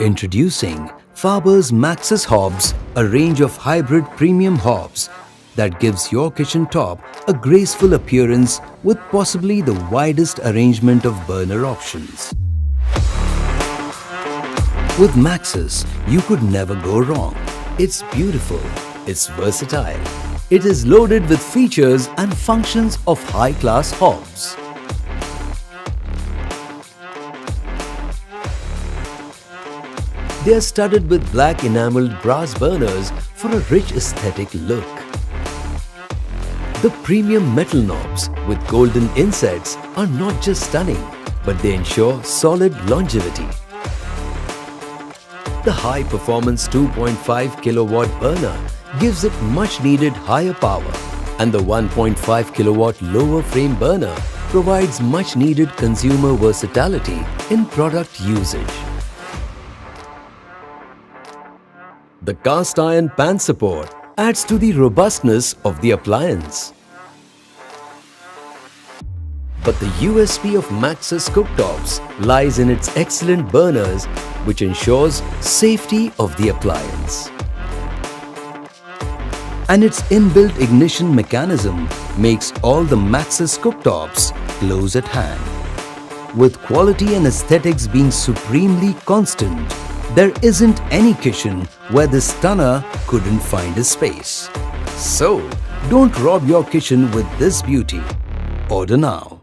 Introducing Faber's Maxus hobs, a range of hybrid premium hobs that gives your kitchen top a graceful appearance with possibly the widest arrangement of burner options. With Maxus, you could never go wrong. It's beautiful, it's versatile. It is loaded with features and functions of high-class hobs. They are studded with black enameled brass burners for a rich aesthetic look. The premium metal knobs with golden insets are not just stunning, but they ensure solid longevity. The high-performance 2.5 kilowatt burner gives it much-needed higher power, and the 1.5 kilowatt lower frame burner provides much-needed consumer versatility in product usage. The cast iron pan support adds to the robustness of the appliance. But the USP of Maxus cooktops lies in its excellent burners, which ensures safety of the appliance. And its inbuilt ignition mechanism makes all the Maxus cooktops close at hand. With quality and aesthetics being supremely constant, there isn't any kitchen where this stunner couldn't find a space. So, don't rob your kitchen with this beauty. Order now.